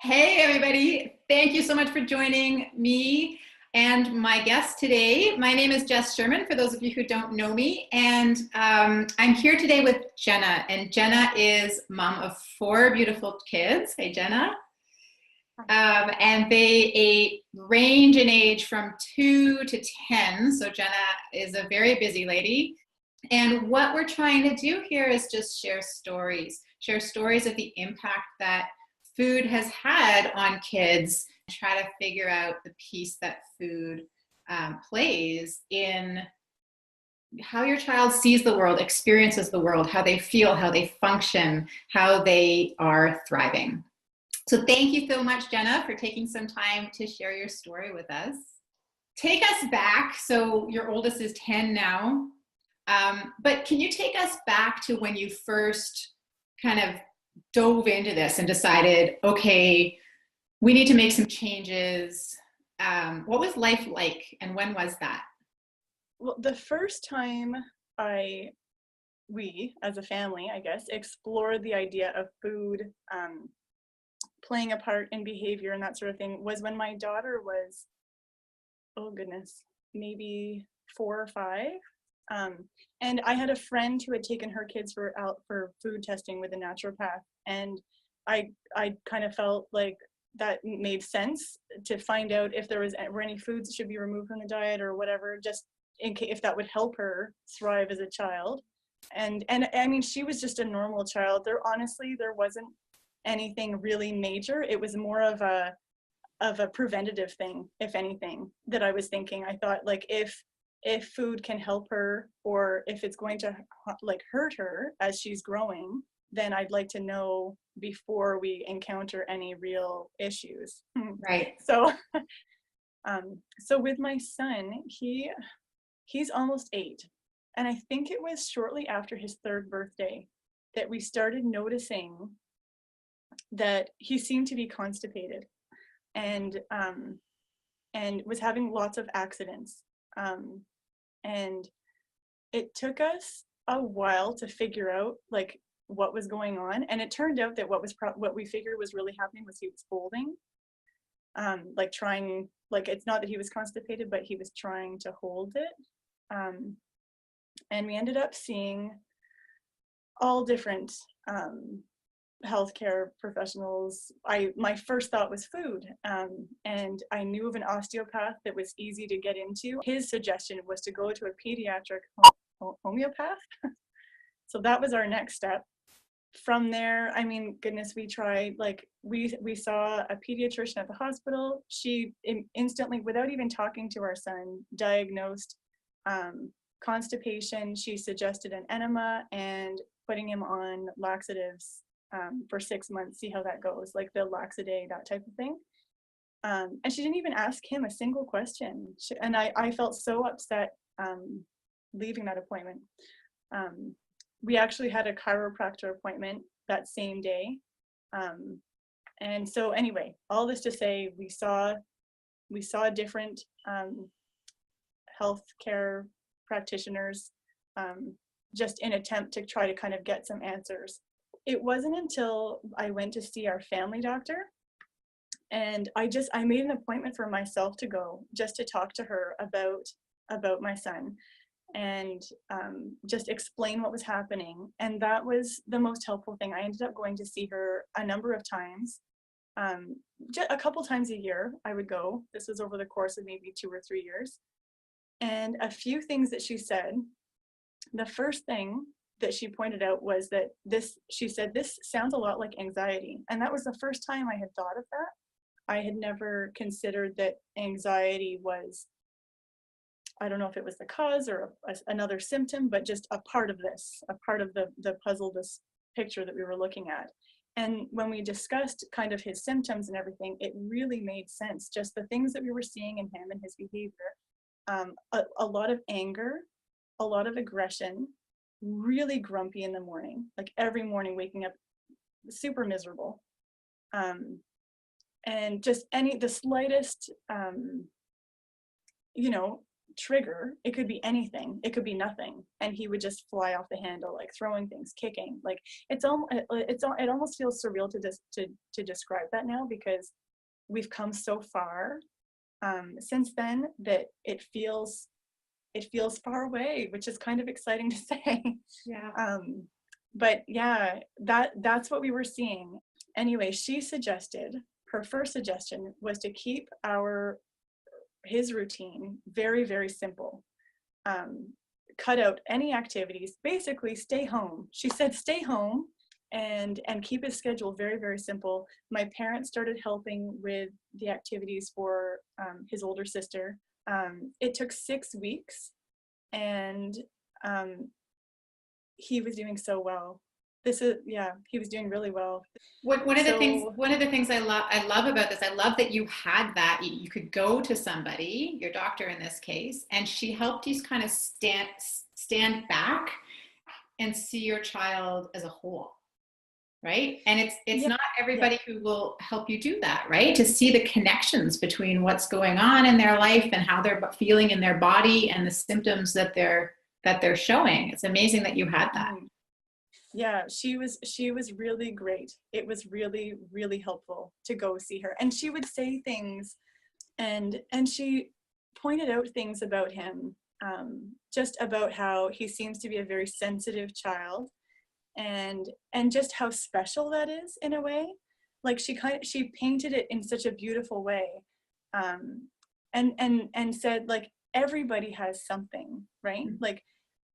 Hey, everybody. Thank you so much for joining me and my guest today. My name is Jess Sherman, for those of you who don't know me. And I'm here today with Jenna. And Jenna is mom of four beautiful kids. Hey, Jenna. And they range in age from 2 to 10. So Jenna is a very busy lady. And what we're trying to do here is just share stories of the impact that food has had on kids, try to figure out the piece that food plays in how your child sees the world, experiences the world, how they feel, how they function, how they are thriving. So thank you so much, Jenna, for taking some time to share your story with us. Take us back. So your oldest is 10 now. But can you take us back to when you first kind of dove into this and decided, okay, we need to make some changes? What was life like and when was that? Well, the first time we as a family, I guess, explored the idea of food playing a part in behavior and that sort of thing was when my daughter was, oh goodness, maybe 4 or 5. And I had a friend who had taken her kids out for food testing with a naturopath, and I kind of felt like that made sense to find out if there were any foods that should be removed from the diet or whatever, just in case if that would help her thrive as a child. And I mean, she was just a normal child. There wasn't anything really major. It was more of a preventative thing, if anything, that I was thinking. I thought, like, if food can help her, or if it's going to like hurt her as she's growing, then I'd like to know before we encounter any real issues. Right. So so with my son, he's almost 8, and I think it was shortly after his 3rd birthday that we started noticing that he seemed to be constipated and was having lots of accidents. And it took us a while to figure out like what was going on, and it turned out that what we figured was really happening was he was holding, like trying, like, it's not that he was constipated, but he was trying to hold it. And we ended up seeing all different healthcare professionals. My first thought was food, and I knew of an osteopath that was easy to get into. His suggestion was to go to a pediatric homeopath. So that was our next step. From there, I mean, goodness, we tried, like, we saw a pediatrician at the hospital. She instantly, without even talking to our son, diagnosed constipation. She suggested an enema and putting him on laxatives for 6 months, see how that goes, like the Laxaday, that type of thing. And she didn't even ask him a single question. And I felt so upset leaving that appointment. We actually had a chiropractor appointment that same day. And so anyway, all this to say, we saw different healthcare practitioners just in attempt to try to kind of get some answers. It wasn't until I went to see our family doctor, and I made an appointment for myself to go just to talk to her about my son and just explain what was happening. And that was the most helpful thing. I ended up going to see her a number of times. Just a couple times a year I would go. This was over the course of maybe 2 or 3 years. And a few things that she said, the first thing that she pointed out was that she said, this sounds a lot like anxiety. And that was the first time I had thought of that. I had never considered that anxiety was, I don't know if it was the cause or another symptom, but just a part of this, a part of the puzzle, this picture that we were looking at. And when we discussed kind of his symptoms and everything, it really made sense. Just the things that we were seeing in him and his behavior, a lot of anger, a lot of aggression, really grumpy in the morning, like every morning waking up super miserable, and just the slightest trigger. It could be anything. It could be nothing. And he would just fly off the handle, like throwing things, kicking. Like it almost feels surreal to describe that now, because we've come so far since then that it feels far away, which is kind of exciting to say. Yeah. But yeah, that's what we were seeing. Anyway, her first suggestion was to keep his routine very, very simple. Cut out any activities, basically stay home. She said stay home and keep his schedule very, very simple. My parents started helping with the activities for his older sister. It took 6 weeks, and he was doing so well. He was doing really well. One of the things I love about this, I love that you had that. You could go to somebody, your doctor in this case, and she helped you kind of stand back and see your child as a whole, right? And it's not everybody who will help you do that, right? To see the connections between what's going on in their life and how they're feeling in their body and the symptoms that they're showing. It's amazing that you had that. Yeah, she was really great. It was really, really helpful to go see her. And she would say things, and she pointed out things about him, just about how he seems to be a very sensitive child, and just how special that is in a way. Like she painted it in such a beautiful way, and said, like, everybody has something, right? Like,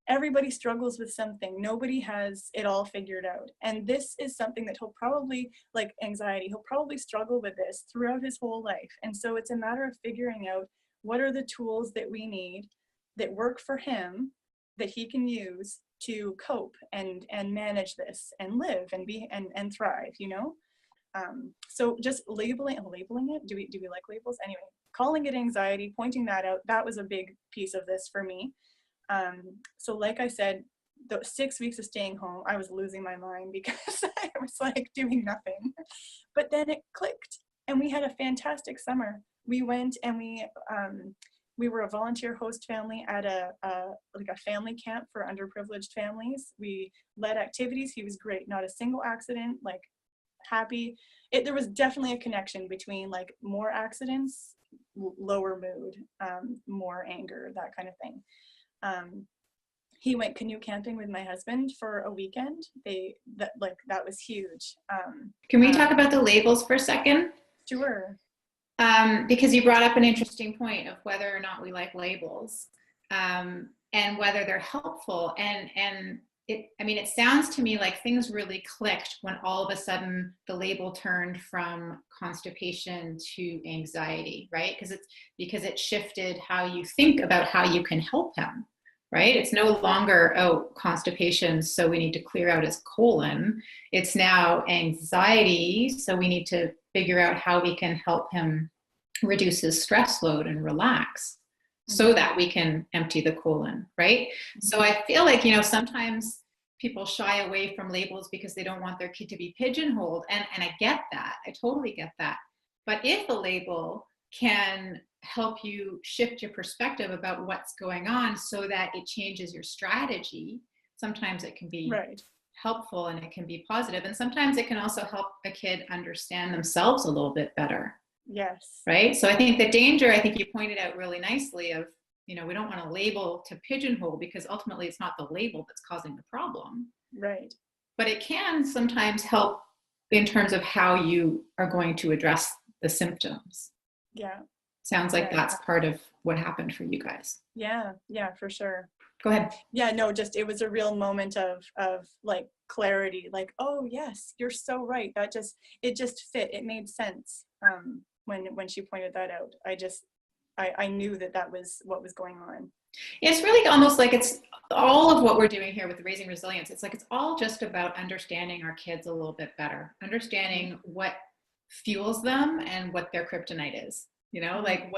everybody struggles with something. Nobody has it all figured out. And this is something that he'll probably, like anxiety, he'll probably struggle with this throughout his whole life. And so it's a matter of figuring out what are the tools that we need that work for him, that he can use to cope and manage this and live and be and thrive, you know? So just labeling it, do we like labels? Anyway, calling it anxiety, pointing that out, that was a big piece of this for me. So like I said, the 6 weeks of staying home, I was losing my mind because I was like doing nothing. But then it clicked, and we had a fantastic summer. We went and we were a volunteer host family at a family camp for underprivileged families. We led activities. He was great. Not a single accident, like happy. There was definitely a connection between like more accidents, lower mood, more anger, that kind of thing. He went canoe camping with my husband for a weekend. That was huge. Can we talk about the labels for a second? Sure. Because you brought up an interesting point of whether or not we like labels, and whether they're helpful. And it sounds to me like things really clicked when all of a sudden the label turned from constipation to anxiety, right? Because it shifted how you think about how you can help him, right? It's no longer, constipation, so we need to clear out his colon. It's now anxiety, so we need to figure out how we can help him reduce his stress load and relax so that we can empty the colon, right? So I feel like, sometimes people shy away from labels because they don't want their kid to be pigeonholed. And I get that. I totally get that. But if a label can help you shift your perspective about what's going on so that it changes your strategy, sometimes it can be helpful and it can be positive. And sometimes it can also help a kid understand themselves a little bit better. Yes. Right. So I think the danger, you pointed out really nicely of, we don't want to label to pigeonhole, because ultimately it's not the label that's causing the problem. Right. But it can sometimes help in terms of how you are going to address the symptoms. Yeah. Sounds like that's part of what happened for you guys. Yeah, for sure. Go ahead. Yeah, no, it was a real moment of like clarity, like, oh yes, you're so right. It just fit. It made sense. When she pointed that out, I knew that was what was going on. It's really almost like it's all of what we're doing here with Raising Resilience. It's like it's all just about understanding our kids a little bit better, understanding what fuels them and what their kryptonite is. Like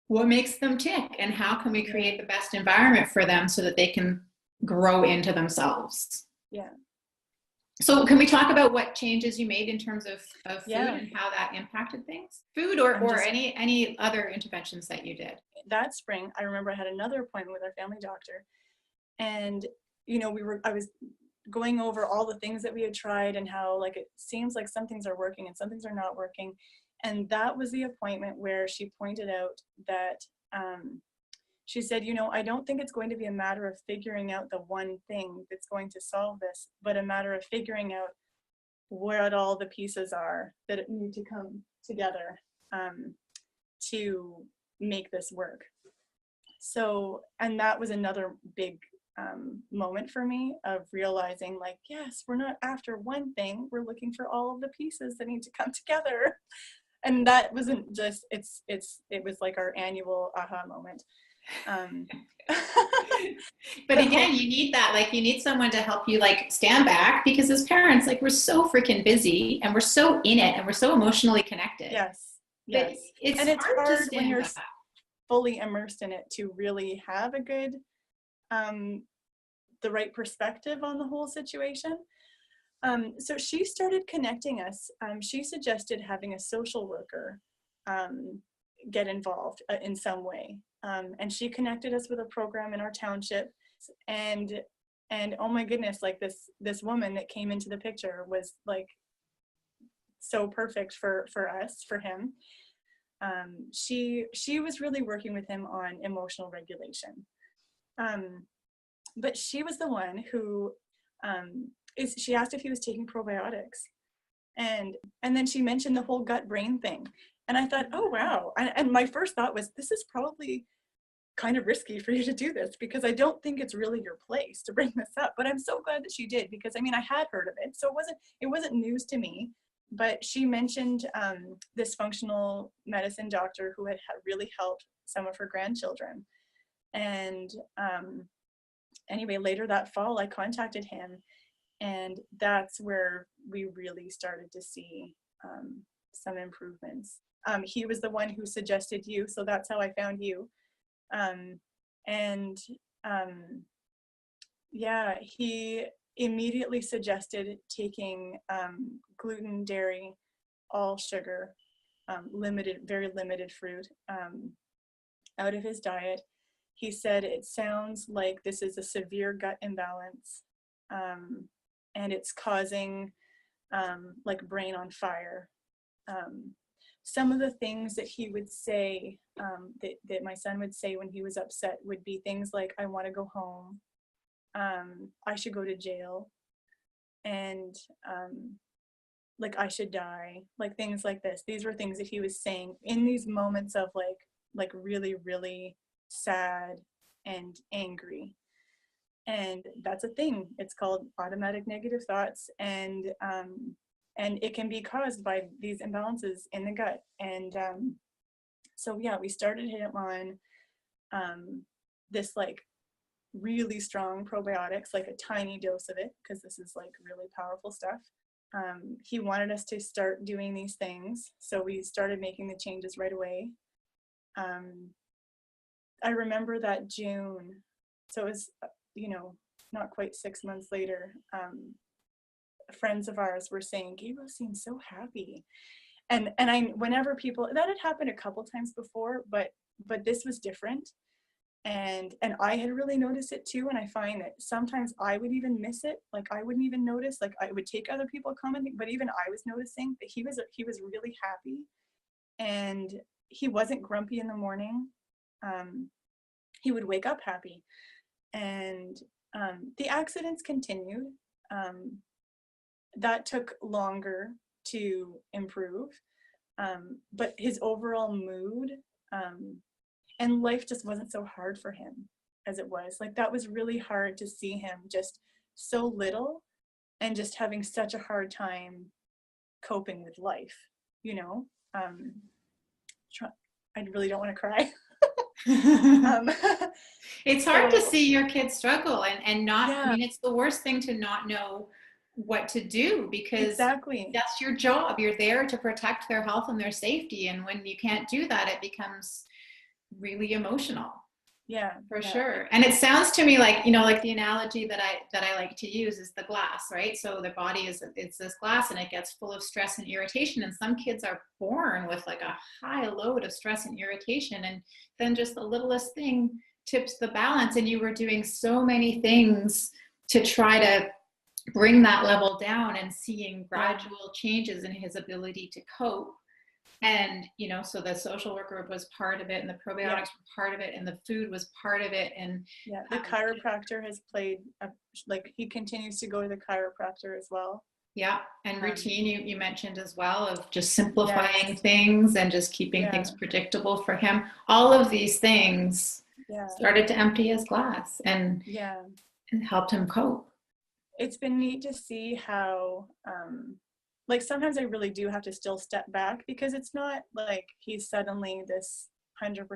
what makes them tick, and how can we create the best environment for them so that they can grow into themselves. Yeah. So can we talk about what changes you made in terms of food Yeah. and how that impacted things? Food or any other interventions that you did? That spring, I remember I had another appointment with our family doctor, and you know, I was going over all the things that we had tried and how like it seems like some things are working and some things are not working. And that was the appointment where she pointed out that she said, you know, I don't think it's going to be a matter of figuring out the one thing that's going to solve this, but a matter of figuring out what all the pieces are that need to come together to make this work. So, and that was another big moment for me of realizing like, yes, we're not after one thing, we're looking for all of the pieces that need to come together. And that wasn't just, it was like our annual aha moment. But again, you need that, like you need someone to help you like stand back, because as parents, like we're so freaking busy and we're so in it and we're so emotionally connected. Yes. Yes. It's and it's hard to when you're back. fully immersed in it to really have a good, the right perspective on the whole situation. So she started connecting us. She suggested having a social worker get involved in some way. And she connected us with a program in our township. And oh my goodness, like this woman that came into the picture was like so perfect for us, for him. She was really working with him on emotional regulation. But she was the one who she asked if he was taking probiotics, and then she mentioned the whole gut brain thing, and I thought, oh wow. And my first thought was, this is probably kind of risky for you to do this, because I don't think it's really your place to bring this up. But I'm so glad that she did, because I mean, I had heard of it, so it wasn't news to me. But she mentioned this functional medicine doctor who had really helped some of her grandchildren. And anyway, later that fall, I contacted him, and that's where we really started to see some improvements. He was the one who suggested you, so that's how I found you. Yeah, he immediately suggested taking gluten, dairy, all sugar, very limited fruit out of his diet. He said, it sounds like this is a severe gut imbalance, and it's causing like brain on fire. Some of the things that he would say, that my son would say when he was upset, would be things like, I want to go home, I should go to jail, and like I should die, like things like this. These were things that he was saying in these moments of like really, really sad and angry. And that's a thing. It's called automatic negative thoughts, and it can be caused by these imbalances in the gut. And so yeah, we started him on this like really strong probiotics, like a tiny dose of it, because this is like really powerful stuff. He wanted us to start doing these things, so we started making the changes right away. I remember that June, so it was, you know, not quite 6 months later, friends of ours were saying, Gabriel seems so happy. And whenever people, that had happened a couple times before, but this was different. And I had really noticed it too. And I find that sometimes I would even miss it. Like I wouldn't even notice, like I would take other people commenting, but even I was noticing that he was really happy, and he wasn't grumpy in the morning. He would wake up happy, and the accidents continued. That took longer to improve, but his overall mood and life just wasn't so hard for him as it was. Like that was really hard to see him just so little and just having such a hard time coping with life, you know. I really don't want to cry. It's hard to see your kids struggle and not, yeah. I mean, it's the worst thing to not know what to do, because exactly, that's your job. You're there to protect their health and their safety. And when you can't do that, it becomes really emotional. Yeah. For Yeah. sure. And it sounds to me like, like the analogy that I like to use is the glass, right? So the body it's this glass and it gets full of stress and irritation. And some kids are born with like a high load of stress and irritation. And then just the littlest thing tips the balance. And you were doing so many things to try to bring that level down and seeing gradual changes in his ability to cope. And so the social worker was part of it, and the probiotics were part of it, and the food was part of it. And the chiropractor has played he continues to go to the chiropractor as well. And routine you mentioned as well, of just simplifying things and just keeping things predictable for him. All of these things started to empty his glass and helped him cope. It's been neat to see how sometimes I really do have to still step back, because it's not like he's suddenly this 100%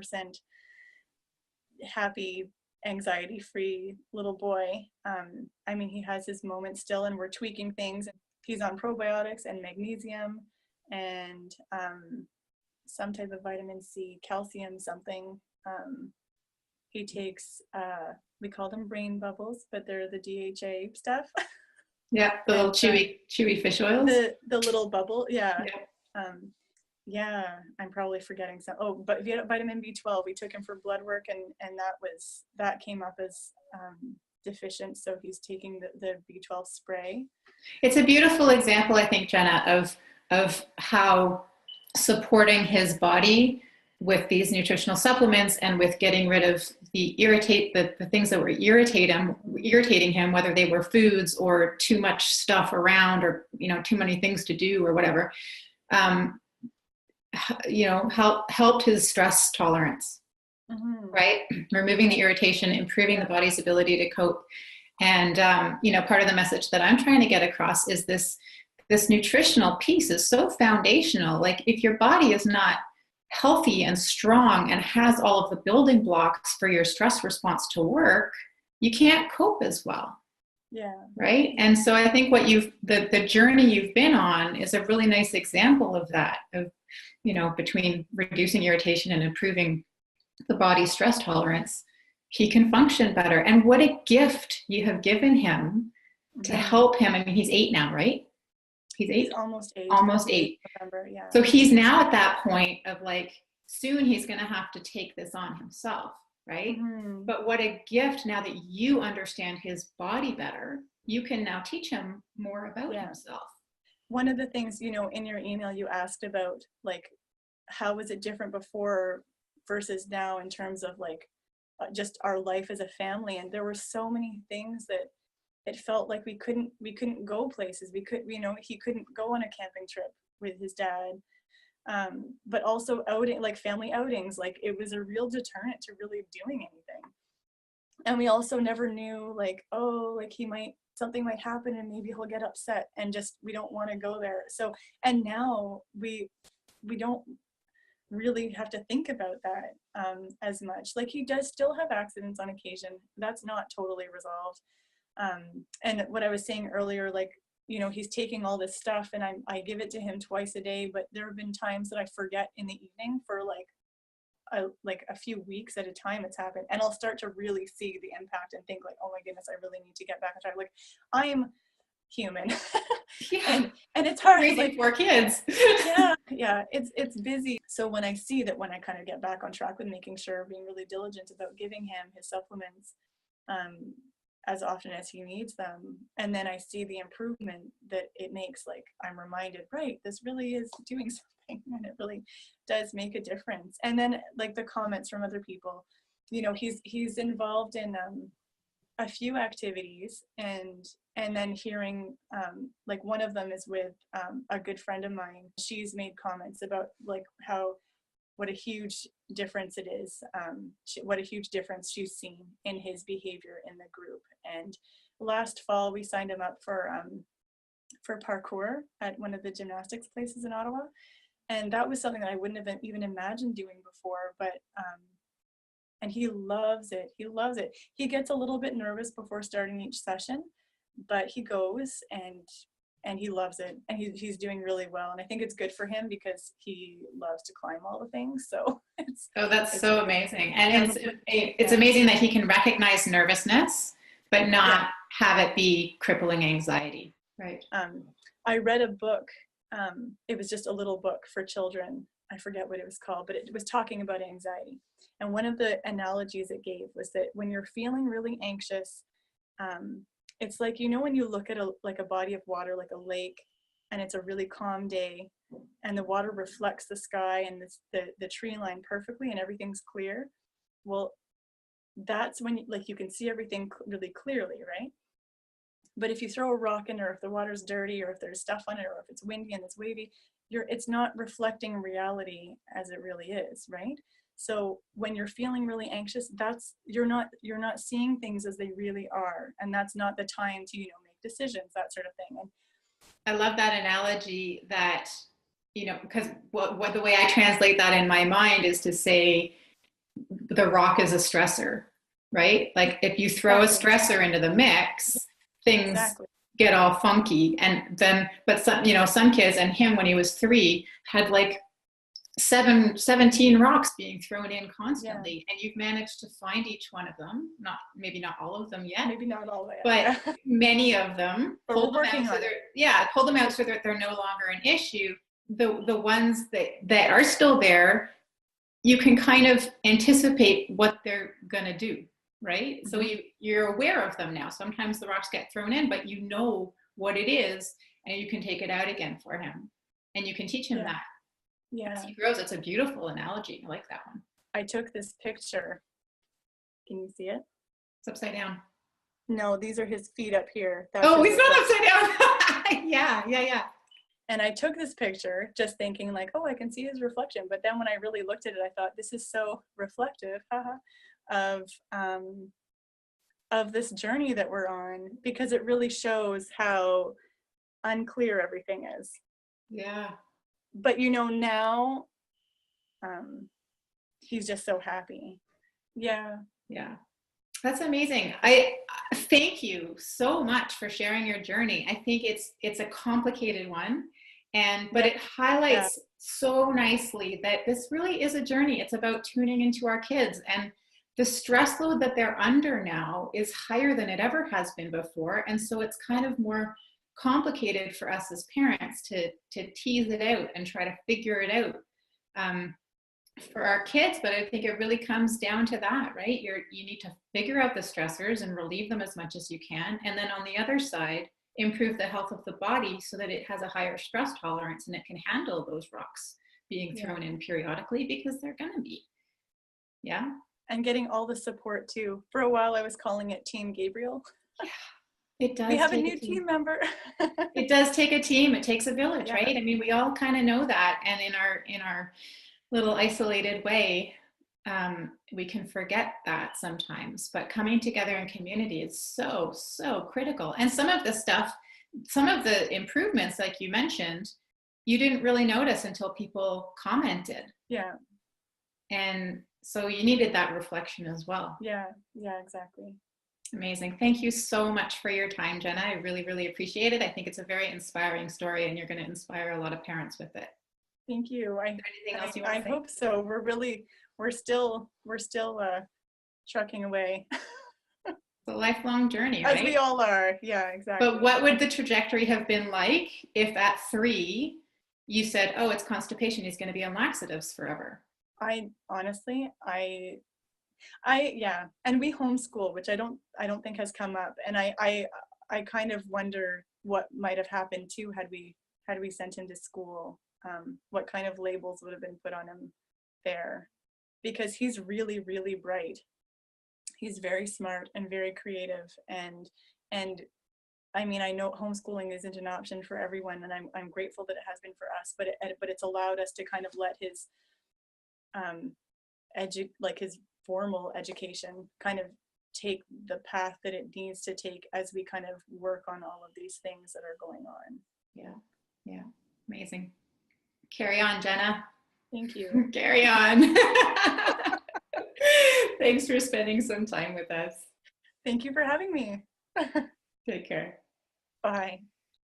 happy, anxiety-free little boy. I mean, he has his moments still, and we're tweaking things. He's on probiotics and magnesium and some type of vitamin C, calcium something. He takes, we call them brain bubbles, but they're the DHA stuff. Yeah, the little chewy fish oils. The little bubble, I'm probably forgetting some. Oh, but vitamin B12, we took him for blood work, and that came up as deficient, so he's taking the B12 spray. It's a beautiful example, I think, Jenna, of how supporting his body with these nutritional supplements and with getting rid of the things that were irritating him, whether they were foods or too much stuff around, or too many things to do or whatever, helped his stress tolerance. Right? Removing the irritation, improving the body's ability to cope. And part of the message that I'm trying to get across is this nutritional piece is so foundational. Like, if your body is not healthy and strong and has all of the building blocks for your stress response to work, you can't cope as well. Right. And so I think the journey you've been on is a really nice example of that, of between reducing irritation and improving the body's stress tolerance, he can function better. And what a gift you have given him to help him. I mean, he's 8 now, right? He's almost 8. Almost 8. November, So he's now at that point of like, soon he's going to have to take this on himself, right? But what a gift, now that you understand his body better, you can now teach him more about himself. One of the things, in your email, you asked about, like, how was it different before versus now in terms of like just our life as a family. And there were so many things that it felt like we couldn't go places. He couldn't go on a camping trip with his dad. But also family outings, like it was a real deterrent to really doing anything. And we also never knew, like, something might happen and maybe he'll get upset, and just, we don't want to go there. So, and now we don't really have to think about that as much. Like, he does still have accidents on occasion. That's not totally resolved. And what I was saying earlier, like, he's taking all this stuff and I give it to him twice a day, but there have been times that I forget in the evening for like a few weeks at a time it's happened, and I'll start to really see the impact and think like, oh my goodness, I really need to get back on track. Like, I'm human. and it's hard. Raising 4 kids. It's busy. So when I see that, when I kind of get back on track with making sure, being really diligent about giving him his supplements as often as he needs them, and then I see the improvement that it makes, like, I'm reminded, right, this really is doing something, and it really does make a difference. And then, like, the comments from other people, he's involved in a few activities, and then hearing like, one of them is with a good friend of mine. She's made comments about, like, what a huge difference it is, what a huge difference she's seen in his behavior in the group. And last fall we signed him up for parkour at one of the gymnastics places in Ottawa, and that was something that I wouldn't have even imagined doing before, but and he loves it. He gets a little bit nervous before starting each session, but he goes, and and he loves it, and he's doing really well. And I think it's good for him because he loves to climb all the things. So Oh, that's it's so really, amazing. And it's yeah, amazing that he can recognize nervousness, but yeah. not have it be crippling anxiety. Right. I read a book. It was just a little book for children. I forget what it was called, but it was talking about anxiety. And one of the analogies it gave was that when you're feeling really anxious, it's like, you know, when you look at a body of water, like a lake, and it's a really calm day, and the water reflects the sky and the tree line perfectly, and everything's clear. Well, that's when you can see everything really clearly, right? But if you throw a rock in, or if the water's dirty, or if there's stuff on it, or if it's windy and it's wavy, it's not reflecting reality as it really is, right? So when you're feeling really anxious, you're not seeing things as they really are, and that's not the time to, make decisions, that sort of thing. And I love that analogy that, because what the way I translate that in my mind is to say the rock is a stressor, right? Like if you throw a stressor into the mix, things exactly. get all funky. And then, but some kids, and him when he was 3 had like 17 rocks being thrown in constantly, and you've managed to find each one of them. Maybe not all of them yet. Maybe not all of it, but many of them. But we're working on it. Pull them out so that they're no longer an issue. The ones that are still there, you can kind of anticipate what they're gonna do, right? Mm-hmm. So you're aware of them now. Sometimes the rocks get thrown in, but you know what it is, and you can take it out again for him, and you can teach him that. Yeah. As he grows, it's a beautiful analogy. I like that one. I took this picture. Can you see it? It's upside down. No, these are his feet up here. He's not upside down. Yeah. And I took this picture just thinking like, oh, I can see his reflection. But then when I really looked at it, I thought, this is so reflective of this journey that we're on, because it really shows how unclear everything is. Yeah. But now he's just so happy. Yeah. That's amazing. I thank you so much for sharing your journey. I think it's a complicated one, but it highlights so nicely that this really is a journey. It's about tuning into our kids, and the stress load that they're under now is higher than it ever has been before. And so it's kind of more complicated for us as parents to tease it out and try to figure it out for our kids. But I think it really comes down to that, right? You need to figure out the stressors and relieve them as much as you can. And then on the other side, improve the health of the body so that it has a higher stress tolerance and it can handle those rocks being thrown in periodically, because they're going to be. Yeah. And getting all the support too. For a while, I was calling it Team Gabriel. Yeah. It does. We have a new team member. It does take a team. It takes a village, right? I mean, we all kind of know that. And in our little isolated way, we can forget that sometimes. But coming together in community is so, so critical. And some of the improvements, like you mentioned, you didn't really notice until people commented. Yeah. And so you needed that reflection as well. Yeah, exactly. Amazing. Thank you so much for your time, Jenna. I really, really appreciate it. I think it's a very inspiring story, and you're going to inspire a lot of parents with it. Thank you. Anything else you want to say? I hope so. We're still trucking away. It's a lifelong journey, right? As we all are. Yeah, exactly. But what would the trajectory have been like if at 3 you said, oh, it's constipation, he's going to be on laxatives forever? And we homeschool, which I don't think has come up. And I kind of wonder what might have happened too had we sent him to school. What kind of labels would have been put on him there, because he's really, really bright. He's very smart and very creative, and I mean, I know homeschooling isn't an option for everyone, and I'm grateful that it has been for us, but it's allowed us to kind of let his his formal education kind of take the path that it needs to take as we kind of work on all of these things that are going on. Yeah, amazing. Carry on, Jenna. Thank you. Carry on. Thanks for spending some time with us. Thank you for having me. Take care. Bye.